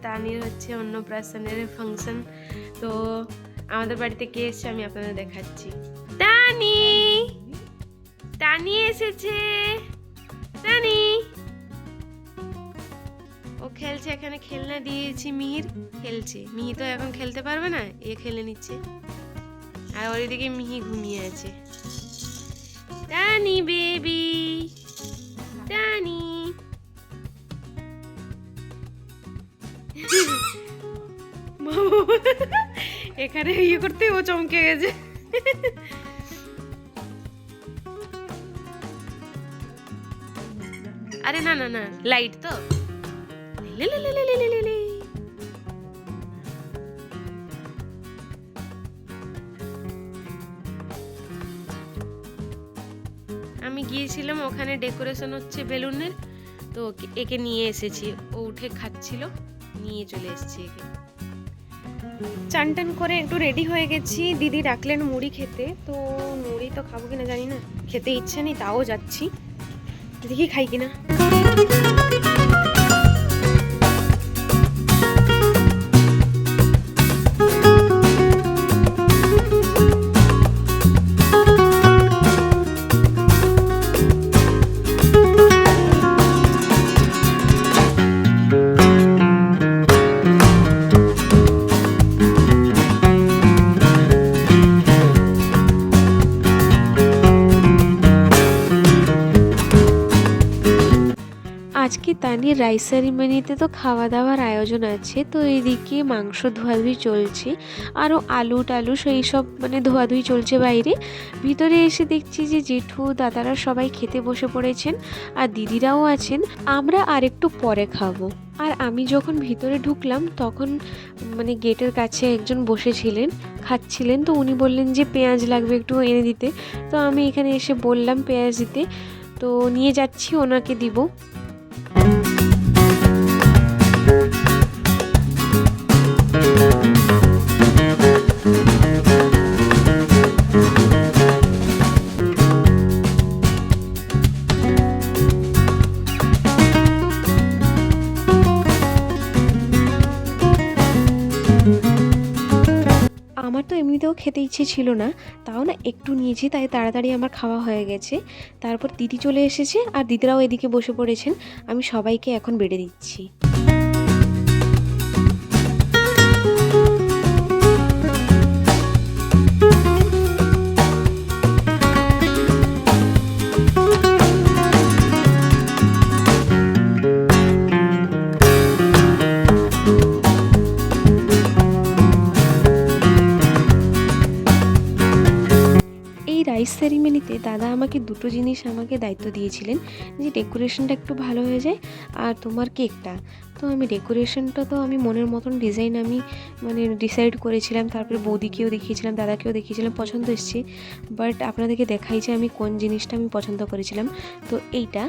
তানির হচ্ছে অন্নপ্রাশনের ফাংশন। তো আমাদের বাড়িতে কে এসছে আমি আপনাদের দেখাচ্ছি। তানি, তানি এসেছে। তানি ও খেলছে, এখানে খেলনা দিয়েছি, মিহির খেলছে। মিহি তো এখন খেলতে পারবে না, এ খেলে নিচ্ছে। আর ওর দিকে মিহি ঘুমিয়ে আছে। টানি বেবি, টানি। এখানে ইয়ে করতে ও চমকে গেছে। আরে না না না, লাইট তো। আমি গিয়েছিলাম, ওখানে ডেকোরেশন হচ্ছে বেলুনের, তো একে নিয়ে এসেছি। ও উঠে খাচ্ছিল, নিয়ে চলে এসেছি একে। চান টান করে একটু রেডি হয়ে গেছি। দিদি ডাকলেন মুড়ি খেতে, তো মুড়ি তো খাবো কিনা জানি না, খেতে ইচ্ছে নেই, তাও যাচ্ছি, দেখি খাই কিনা। আজকে তানির রাইস সেরিমনিতে তো খাওয়া দাওয়ার আয়োজন আছে, তো এইদিকে মাংস ধোয়াধুয়ি চলছে, আরও আলু টালু সেই সব মানে ধোয়াধুয়ি চলছে বাইরে। ভিতরে এসে দেখছি যে জেঠু দাদারা সবাই খেতে বসে পড়েছেন, আর দিদিরাও আছেন। আমরা আর একটু পরে খাবো। আর আমি যখন ভিতরে ঢুকলাম তখন মানে গেটের কাছে একজন বসেছিলেন, খাচ্ছিলেন, তো উনি বললেন যে পেঁয়াজ লাগবে একটু এনে দিতে। তো আমি এখানে এসে বললাম পেঁয়াজ দিতে, তো নিয়ে যাচ্ছি, ওনাকে দিব। আমার তো এমনিতেও খেতে ইচ্ছে ছিল না, তাও না একটু নিয়েছি, তাই তাড়াতাড়ি আমার খাওয়া হয়ে গেছে। তারপর দিদি চলে এসেছে, আর দিদিরাও এদিকে বসে পড়েছেন। আমি সবাইকে এখন বেড়ে দিচ্ছি। রাইস সেরিমনিতে দাদা আমাকে দুটো জিনিস আমাকে দায়িত্ব দিয়েছিলেন, যে ডেকোরেশনটা একটু ভালো হয়ে যায় আর তোমার কেকটা। তো আমি ডেকোরেশনটা তো আমি মনের মতন ডিজাইন আমি মানে ডিসাইড করেছিলাম, তারপরে বৌদিকেও দেখিয়েছিলাম, দাদাকেও দেখিয়েছিলাম, পছন্দ এসছে। বাট আপনাদেরকে দেখাই যে আমি কোন জিনিসটা আমি পছন্দ করেছিলাম। তো এইটা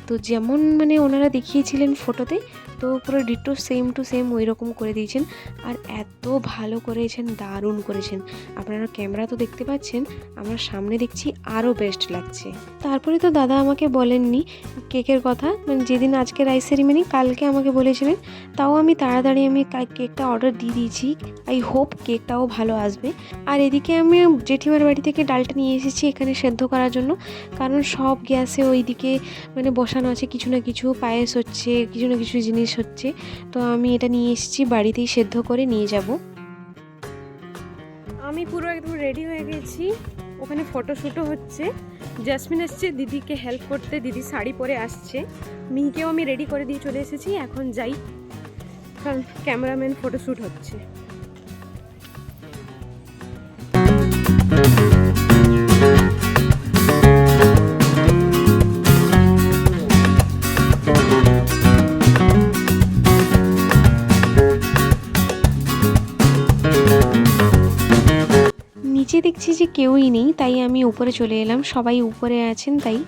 তো যেমন মানে ওনারা দেখিয়েছিলেন ফটোতে, তো পুরো ডিটো সেম টু সেম ওই রকম করে দিয়েছেন। আর এত ভালো করেছেন, দারুণ করেছেন। আপনারা ক্যামেরা তো দেখতে পাচ্ছেন, আমরা সামনে দেখছি আরও বেস্ট লাগছে। তারপরে তো দাদা আমাকে বলেননি কেকের কথা, মানে যেদিন আজকে রাইস সেরিমনি কালকে আমাকে বলেছিলেন, তাও আমি তাড়াতাড়ি আমি কেকটা অর্ডার দিয়ে দিয়েছি। আই হোপ কেকটাও ভালো আসবে। আর এদিকে আমি জেঠিমার বাড়ি থেকে ডালটা নিয়ে এসেছি এখানে সেদ্ধ করার জন্য, কারণ সব গ্যাসে ওইদিকে মানে বসানো আছে, কিছু না কিছু পায়েস হচ্ছে, কিছু না কিছু জিনিস হচ্ছে। তো আমি এটা নিয়ে এসেছি, বাড়িতেই সেদ্ধ করে নিয়ে যাব। আমি পুরো একদম রেডি হয়ে গেছি, ওখানে ফটোশ্যুটও হচ্ছে। জাসমিন এসছে দিদিকে হেল্প করতে, দিদি শাড়ি পরে আসছে। মিহিকেও আমি রেডি করে দিয়ে চলে এসেছি, এখন যাই, কারণ ক্যামেরাম্যান ফটোশ্যুট হচ্ছে। নিচে দেখছি যে কেউই নেই, তাই আমি উপরে চলে এলাম, সবাই উপরে আছেন তাই।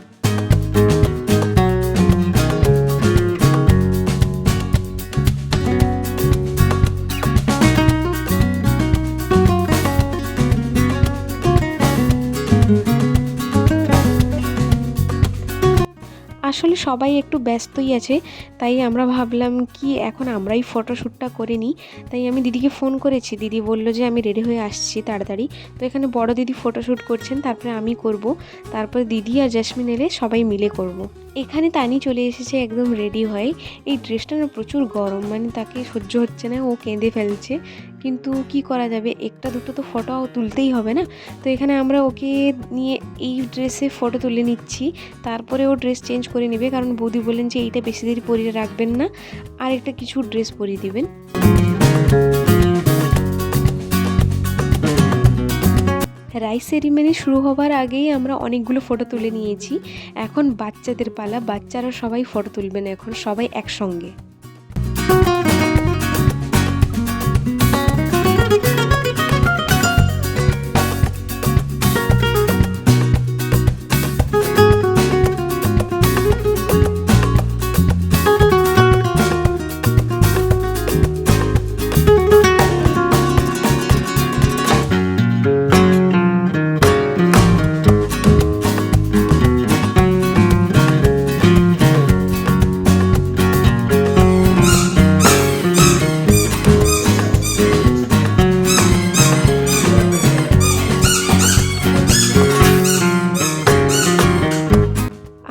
আসলে সবাই একটু ব্যস্তই আছে, তাই আমরা ভাবলাম কি এখন আমরাই ফটোশ্যুটটা করে নিই। তাই আমি দিদিকে ফোন করেছি, দিদি বলল যে আমি রেডি হয়ে আসছি তাড়াতাড়ি। তো এখানে বড় দিদি ফটোশ্যুট করছেন, তারপরে আমি করব, তারপর দিদি আর জেসমিন এলে সবাই মিলে করব। এখানে তানি চলে এসেছে একদম রেডি হয়ে। এই ড্রেসটা না প্রচুর গরম, মানে তাকে সহ্য হচ্ছে না, ও কেঁদে ফেলছে। কিন্তু কি করা যাবে, একটা দুটো তো ফটো তুলতেই হবে না। তো এখানে আমরা ওকে নিয়ে এই ড্রেসে ফটো তুলে নিচ্ছি, তারপরে ও ড্রেস চেঞ্জ করে নেবে, কারণ বৌদি বললেন যে এইটা বেশি দেরি পরিয়ে রাখবেন না, আর একটা কিছু ড্রেস পরিয়ে দিবেন। রাইস সেরিমনি শুরু হবার আগেই আমরা অনেকগুলো ফটো তুলে নিয়েছি। এখন বাচ্চাদের পালা, বাচ্চারা সবাই ফটো তুলবেন, এখন সবাই একসঙ্গে।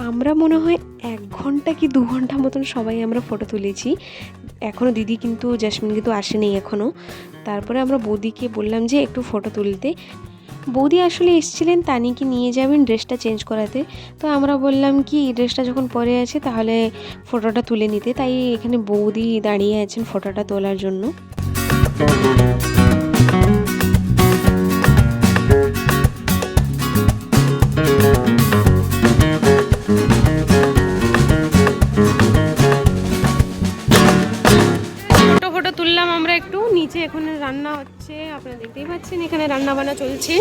আমরা মনে হয় 1 ঘন্টা কি 2 ঘন্টা মতন সবাই আমরা ফটো তুলেছি। এখনও দিদি কিন্তু জেসমিন কিন্তু আসেনি এখনও। তারপরে আমরা বৌদিকে বললাম যে একটু ফটো তুলতে। বৌদি আসলে এসেছিলেন তানিকে নিয়ে যাবেন ড্রেসটা চেঞ্জ করাতে। তো আমরা বললাম কি এই ড্রেসটা যখন পরে আছে তাহলে ফটোটা তুলে নিতে, তাই এখানে বৌদি দাঁড়িয়ে আছেন ফটোটা তোলার জন্য। ফটো তুললাম আমরা একটু নিচে, এখানে রান্না হচ্ছে, আপনারা দেখতেই পাচ্ছেন এখানে রান্না বান্না চলছে।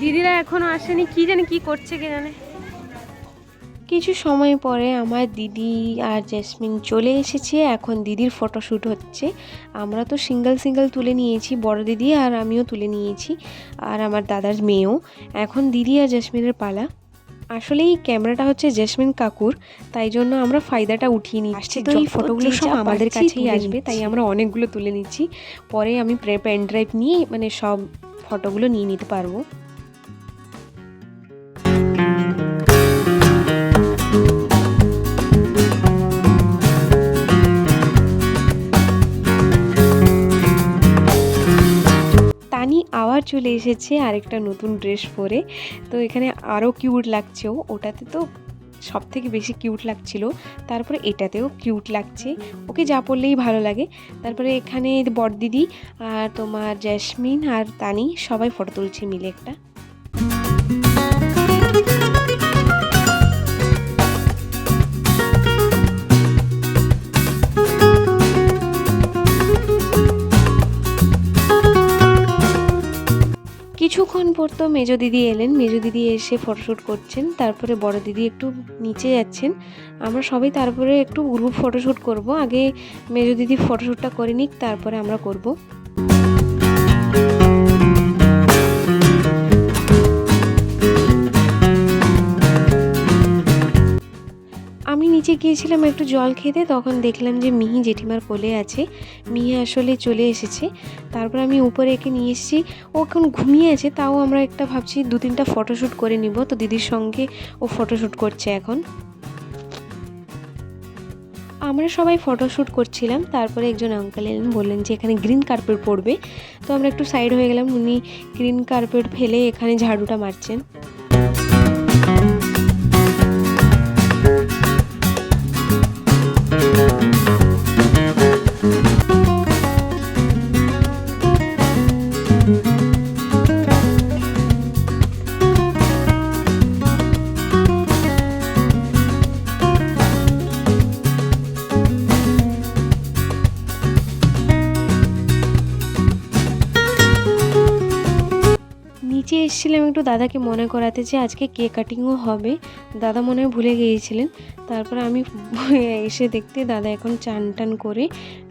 দিদিরা এখনো আসেনি, কি জানে কি করছে কে জানে। কিছু সময় পরে আমার দিদি আর জেসমিন চলে এসেছে, এখন দিদির ফটোশ্যুট হচ্ছে। আমরা তো সিঙ্গেল সিঙ্গেল তুলে নিয়েছি, বড় দিদি আর আমিও তুলে নিয়েছি, আর আমার দাদার মেয়েও। এখন দিদি আর জেসমিনের পালা। আসলে এই ক্যামেরাটা হচ্ছে জেসমিন কাকুর, তাই জন্য আমরা ফায়দাটা উঠিয়ে নিচ্ছি। তো এই ফটোগুলো সব আমাদের কাছেই আসবে, তাই আমরা অনেকগুলো তুলে নিচ্ছি। পরে আমি পেন ড্রাইভ নিয়ে মানে সব ফটোগুলো নিয়ে নিতে পারবো। তানি আবার চলে এসেছে আরেকটা নতুন ড্রেস পরে। তো এখানে আরও কিউট লাগছে, ওটাতে তো সব থেকে বেশি কিউট লাগছিল, তারপরে এটাতেও কিউট লাগছে, ওকে যা পরলেই ভালো লাগে। তারপরে এখানে বড়দিদি আর তোমার জেসমিন আর তানি সবাই ফটো তুলছে মিলে একটা। কিছুক্ষণ পর তো মেজো দিদি এলেন, মেজো দিদি এসে ফটোশ্যুট করছেন, তারপরে বড় দিদি একটু নিচে যাচ্ছেন। আমরা সবাই তারপরে একটু গ্রুপ ফটোশ্যুট করব, আগে মেজো দিদি ফটোশ্যুটটা করে নিক, তারপরে আমরা করব। আমি নিচে গিয়েছিলাম একটু জল খেতে, তখন দেখলাম যে মিহি জেঠিমার কোলে আছে। মিহি আসলে চলে এসেছে, তারপর আমি উপরে একে নিয়ে এসেছি। ও এখন ঘুমিয়ে আছে, তাও আমরা একটা ভাবছি 2-3টা ফটোশ্যুট করে নিব। তো দিদির সঙ্গে ও ফটোশ্যুট করছে এখন। আমরা সবাই ফটোশ্যুট করছিলাম, তারপরে একজন আঙ্কেল এলেন, বললেন যে এখানে গ্রিন কার্পেট পড়বে। তো আমরা একটু সাইড হয়ে গেলাম, উনি গ্রিন কার্পেট ফেলে এখানে ঝাড়ুটা মারছেন। নিচে এসেছিলাম একটু দাদাকে মনে করাতে যে আজকে কেক কাটিংও হবে। দাদা মনে হয় ভুলে গিয়েছিলেন। তারপরে আমি এসে দেখতে দাদা এখন চান টান করে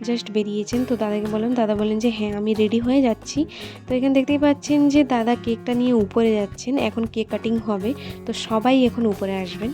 জাস্ট বেরিয়েছেন। তো দাদাকে বললাম, দাদা বললেন যে হ্যাঁ আমি রেডি হয়ে যাচ্ছি। তো এখানে দেখতেই পাচ্ছেন যে দাদা কেকটা নিয়ে উপরে যাচ্ছেন, এখন কেক কাটিং হবে। তো সবাই এখন উপরে আসবেন।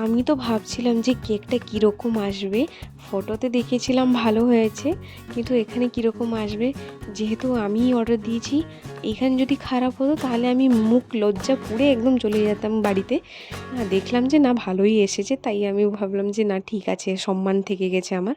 আমি তো ভাবছিলাম যে কেকটা কীরকম আসবে, ফটোতে দেখেছিলাম ভালো হয়েছে, কিন্তু এখানে কীরকম আসবে যেহেতু আমিই অর্ডার দিয়েছি। এখানে যদি খারাপ হতো তাহলে আমি মুখ লজ্জা পুড়ে একদম চলে যেতাম বাড়িতে। দেখলাম যে না ভালোই এসেছে, তাই আমি ভাবলাম যে না ঠিক আছে, সম্মান থেকে গেছে আমার।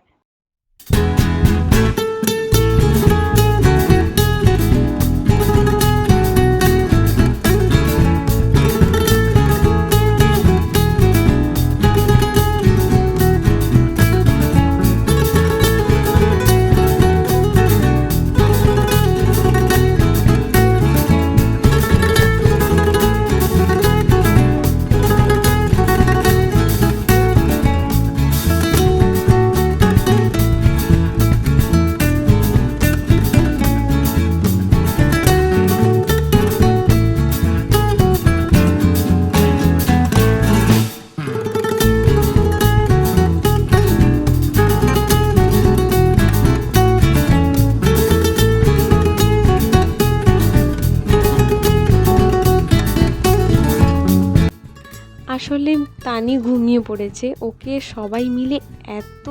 আসলে তানি ঘুমিয়ে পড়েছে, ওকে সবাই মিলে এত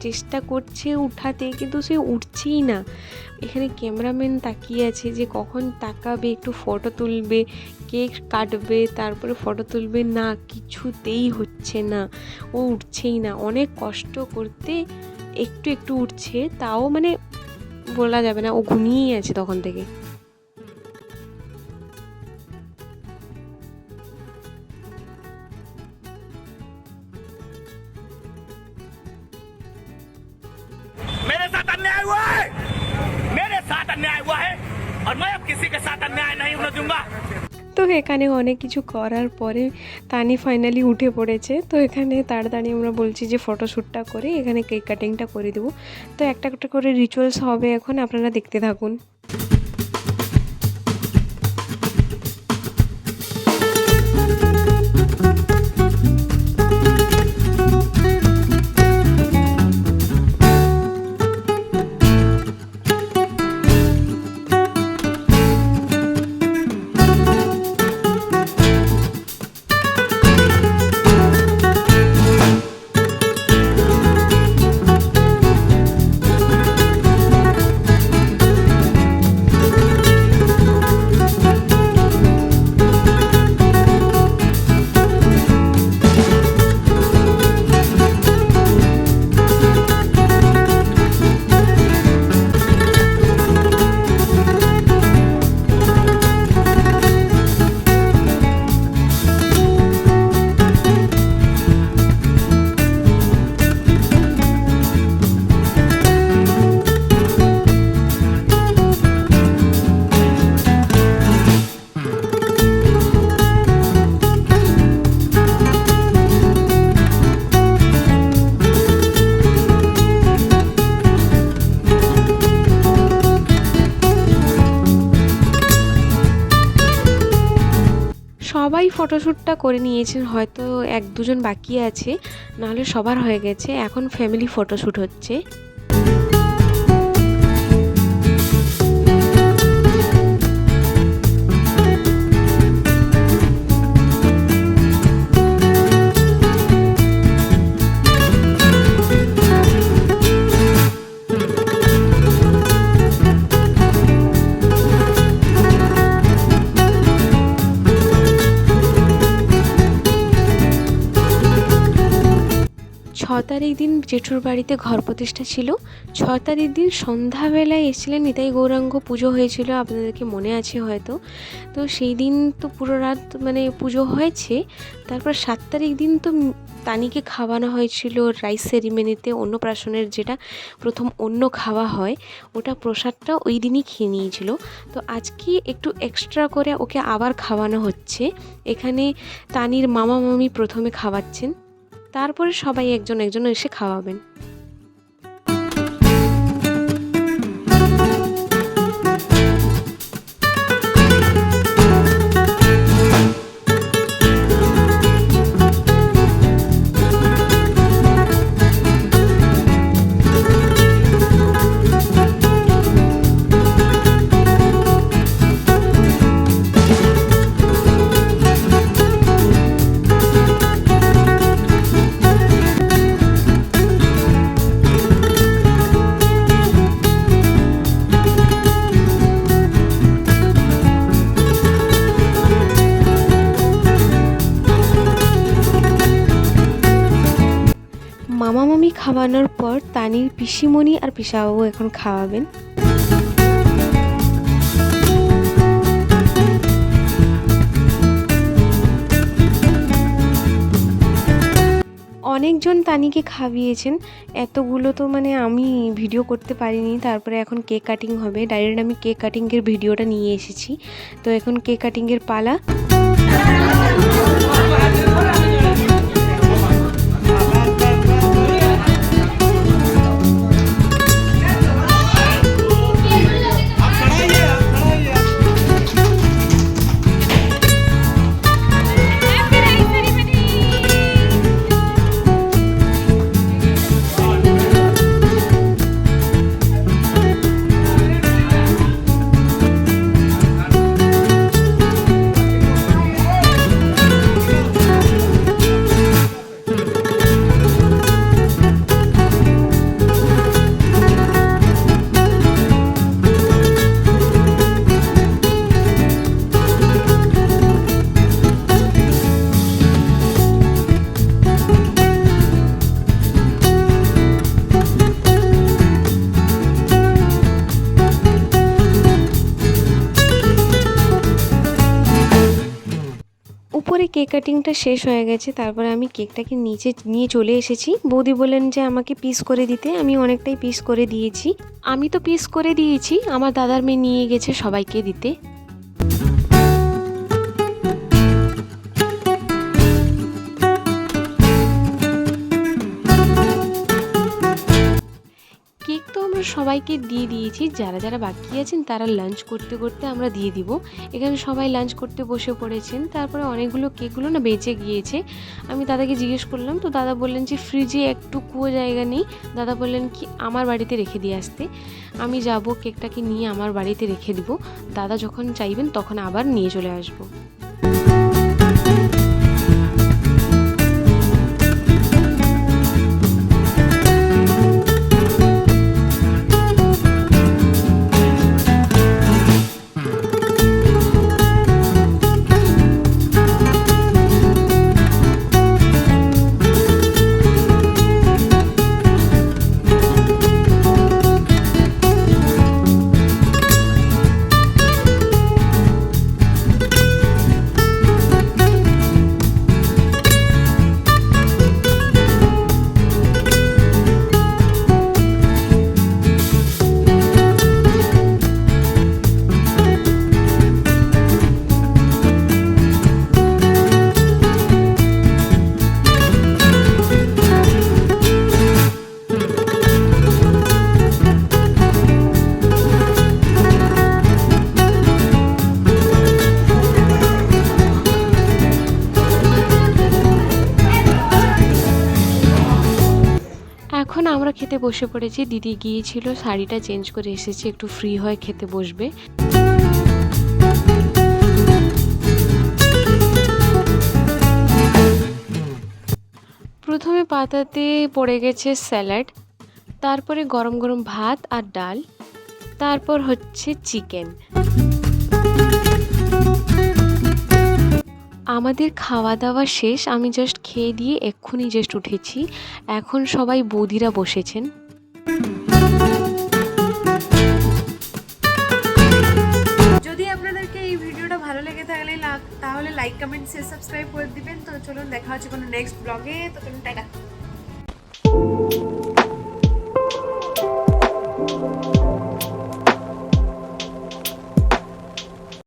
চেষ্টা করছে উঠাতে, কিন্তু সে উঠছেই না। এখানে ক্যামেরাম্যান তাকিয়ে আছে যে কখন তাকাবে, একটু ফটো তুলবে, কেক কাটবে, তারপরে ফটো তুলবে, না কিছুতেই হচ্ছে না, ও উঠছেই না। অনেক কষ্ট করতে একটু একটু উঠছে, তাও বলা যাবে না, ও ঘুমিয়েই আছে তখন থেকে। मेरे साथ अन्याय हुआ है, मेरे साथ अन्याय हुआ है और मैं अब किसी के साथ अन्याय नहीं होने दूंगा। তো এখানে অনেক কিছু করার পরে তানি ফাইনালি উঠে পড়েছে। তো এখানে তাড়াতাড়ি আমরা বলছি যে ফটোশ্যুটটা করে এখানে কেক কাটিংটা করে দেবো। তো একটা একটা করে রিচুয়ালস হবে এখন, আপনারা দেখতে থাকুন। সবাই ফটোশ্যুটটা করে নিয়েছেন, হয়তো 1-2 জন বাকি আছে, নাহলে সবার হয়ে গেছে। এখন ফ্যামিলি ফটোশ্যুট হচ্ছে। তারিখ দিন জেঠুর বাড়িতে ঘর প্রতিষ্ঠা ছিল। 6 তারিখ দিন সন্ধ্যাবেলায় এসেছিলেন, নিতাই গৌরাঙ্গ পুজো হয়েছিল, আপনাদেরকে মনে আছে হয়তো। তো সেই দিন তো পুরো রাত মানে পুজো হয়েছে। তারপর 7 তারিখ দিন তো তানিকে খাওয়ানো হয়েছিল রাইস সেরিমনিতে, অন্নপ্রাশনের যেটা প্রথম অন্ন খাওয়া হয়, ওটা প্রসাদটা ওই দিনই খেয়ে নিয়েছিল। তো আজকে একটু এক্সট্রা করে ওকে আবার খাওয়ানো হচ্ছে। এখানে তানির মামা মামি প্রথমে খাওয়াচ্ছেন, তারপরে সবাই একজন একজন এসে খাওয়াবেন। মামা মামি খাওয়ানোর পর তানির পিসিমণি আর পিসাবাবু এখন খাওয়াবেন। অনেকজন তানিকে খাইয়েছেন, এতগুলো তো মানে আমি ভিডিও করতে পারিনি। তারপরে এখন কেক কাটিং হবে, ডাইরেক্ট আমি কেক কাটিংয়ের ভিডিওটা নিয়ে এসেছি। তো এখন কেক কাটিংয়ের পালা। উপরে কেক কাটিংটা শেষ হয়ে গেছে, তারপরে আমি কেকটাকে নিচে নিয়ে চলে এসেছি। বৌদি বললেন যে আমাকে পিস করে দিতে, আমি অনেকটাই পিস করে দিয়েছি। আমি তো পিস করে দিয়েছি, আমার দাদার মেয়ে নিয়ে গেছে সবাইকে দিতে। কেক তো আমরা সবাইকে দিয়ে দিয়েছি, যারা যারা বাকি আছেন তারা লাঞ্চ করতে করতে আমরা দিয়ে দিব। এখানে সবাই লাঞ্চ করতে বসে পড়েছেন। তারপরে অনেকগুলো কেকগুলো না বেঁচে গিয়েছে। আমি দাদাকে জিজ্ঞেস করলাম, তো দাদা বললেন যে ফ্রিজে একটুকুও জায়গা নেই। দাদা বললেন কি আমার বাড়িতে রেখে দিয়ে আসতে। আমি যাব, কেকটাকে নিয়ে আমার বাড়িতে রেখে দিব, দাদা যখন চাইবেন তখন আবার নিয়ে চলে আসবো। আমরা খেতে বসে পড়েছি। দিদি গিয়েছিল, শাড়িটা চেঞ্জ করে এসেছে, একটু ফ্রি হয়ে খেতে বসবে। প্রথমে পাতাতে পড়ে গেছে স্যালাড, তারপরে গরম গরম ভাত আর ডাল, তারপর হচ্ছে চিকেন। আমাদের খাওয়া দাওয়া শেষ, আমি জাস্ট খেয়ে দিয়ে এক্ষুনি জাস্ট উঠেছি। এখন সবাই বৌদিরা বসেছেন। যদি আপনাদেরকে এই ভিডিওটা ভালো লেগে থাকলে তাহলে লাইক কমেন্ট শেয়ার সাবস্ক্রাইব করে দিবেন। তো চলুন দেখা হচ্ছে কোনো নেক্সট ব্লগে। তো চলুন টাটা।